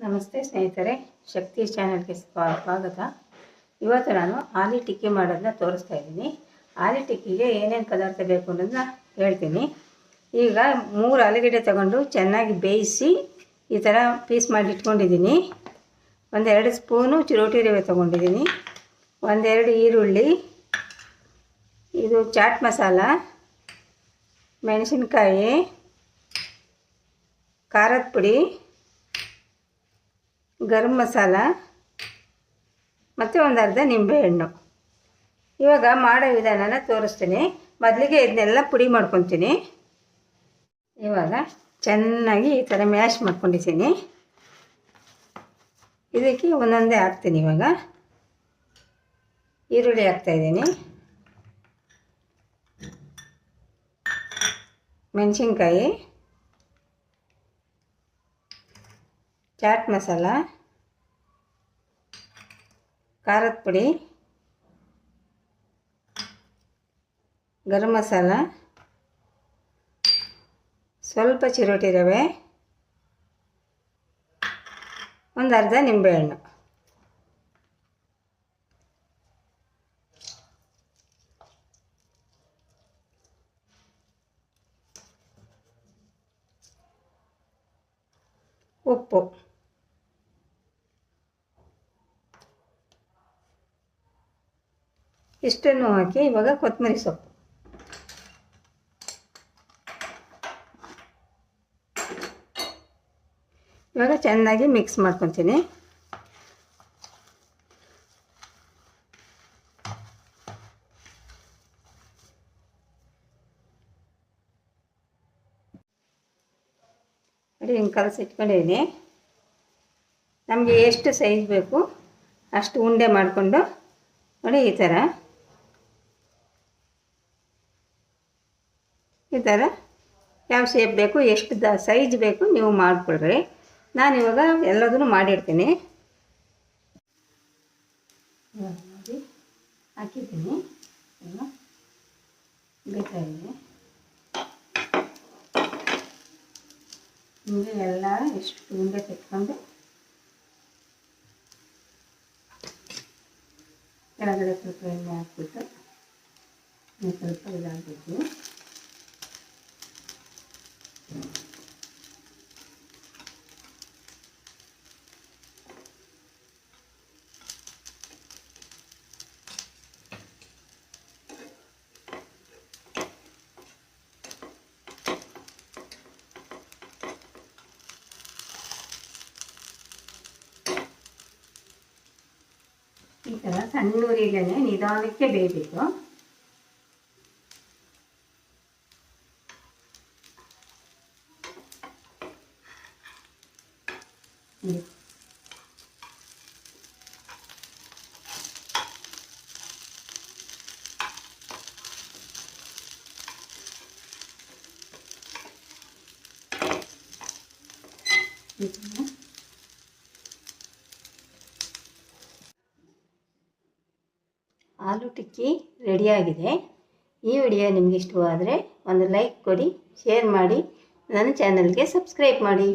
ನಮಸ್ತೆ ಸ್ನೇಹಿತರೆ, ಶಕ್ತಿ ಚಾನಲ್ಗೆ ಸ್ವಾಗತ. ಇವತ್ತು ನಾನು ಆಲೂ ಟಿಕ್ಕಿ ಮಾಡೋದನ್ನ ತೋರಿಸ್ತಾ ಇದ್ದೀನಿ. ಆಲೂ ಟಿಕ್ಕಿಗೆ ಏನೇನು ಪದಾರ್ಥ ಬೇಕು ಅನ್ನೋದನ್ನ ಹೇಳ್ತೀನಿ. ಈಗ 3 ಆಲೂಗಡ್ಡೆ ತಗೊಂಡು ಚೆನ್ನಾಗಿ ಬೇಯಿಸಿ ಈ ಥರ ಪೀಸ್ ಮಾಡಿ ಇಟ್ಕೊಂಡಿದ್ದೀನಿ. 1-2 ಸ್ಪೂನು ಚಿರೋಟಿ ರವೆ ತೊಗೊಂಡಿದ್ದೀನಿ. 1-2 ಈರುಳ್ಳಿ, ಇದು ಚಾಟ್ ಮಸಾಲ, ಮೆಣಸಿನ್ಕಾಯಿ, ಖಾರದ ಪುಡಿ, ಗರಂ ಮಸಾಲ ಮತ್ತು 1 ಅರ್ಧ ನಿಂಬೆಹಣ್ಣು. ಇವಾಗ ಮಾಡೋ ವಿಧಾನನ ತೋರಿಸ್ತೀನಿ. ಮೊದಲಿಗೆ ಇದನ್ನೆಲ್ಲ ಪುಡಿ ಮಾಡ್ಕೊತೀನಿ. ಇವಾಗ ಚೆನ್ನಾಗಿ ಈ ಥರ ಮ್ಯಾಶ್ ಮಾಡ್ಕೊಂಡಿದ್ದೀನಿ. ಇದಕ್ಕೆ ಒಂದೊಂದೇ ಹಾಕ್ತೀನಿ. ಇವಾಗ ಈರುಳ್ಳಿ ಹಾಕ್ತಾಯಿದ್ದೀನಿ, ಮೆಣಸಿನ್ಕಾಯಿ, ಚಾಟ್ ಮಸಾಲ, ಖಾರದ ಪುಡಿ, ಗರಂ ಮಸಾಲ, ಸ್ವಲ್ಪ ಚಿರೋಟಿ ರವೆ, 1 ಅರ್ಧ ನಿಂಬೆಹಣ್ಣು. ಉಪ್ಪು, ಇಷ್ಟನ್ನು ಹಾಕಿ ಇವಾಗ ಕೊತ್ತಂಬರಿ ಸೊಪ್ಪು, ಇವಾಗ ಚೆನ್ನಾಗಿ ಮಿಕ್ಸ್ ಮಾಡ್ಕೊತೀನಿ. ನೋಡಿ, ಹಿಂಗೆ ಕಲಸಿ ಇಟ್ಕೊಂಡಿದ್ದೀನಿ. ನಮಗೆ ಎಷ್ಟು ಸೈಜ್ ಬೇಕು ಅಷ್ಟು ಉಂಡೆ ಮಾಡಿಕೊಂಡು ನೋಡಿ ಈ ಥರ ಯಾವ ಶೇಪ್ ಬೇಕು, ಎಷ್ಟು ಸೈಜ್ ಬೇಕು ನೀವು ಮಾಡಿಕೊಳ್ರಿ. ನಾನಿವಾಗ ಎಲ್ಲದನ್ನು ಮಾಡಿಡ್ತೀನಿ. ನೋಡಿ, ಹಾಕಿದ್ದೀನಿ, ಎಲ್ಲ ಬೇಕಾಗಿದೆ. ಹಿಂಗೆ ಎಲ್ಲ ಎಷ್ಟು ಉಂಡೆ ತೆಕ್ಕೊಂಡು ಕೆಳಗಡೆ ಸ್ವಲ್ಪ ಎಣ್ಣೆ ಹಾಕ್ಬಿಟ್ಟು ಸ್ವಲ್ಪ ಇದಾಗಬೇಕು. ಈ ಥರ ಸಣ್ಣ ಉರಿಯಲ್ಲೇ ನಿಧಾನಕ್ಕೆ ಬೇಯಬೇಕು. ಆಲೂ ಟಿಕ್ಕಿ ರೆಡಿಯಾಗಿದೆ. ಈ ವಿಡಿಯೋ ನಿಮಗೆ ಇಷ್ಟವಾದರೆ ಒಂದು ಲೈಕ್ ಕೊಡಿ, ಶೇರ್ ಮಾಡಿ, ನನ್ನ ಚಾನಲ್ಗೆ ಸಬ್ಸ್ಕ್ರೈಬ್ ಮಾಡಿ.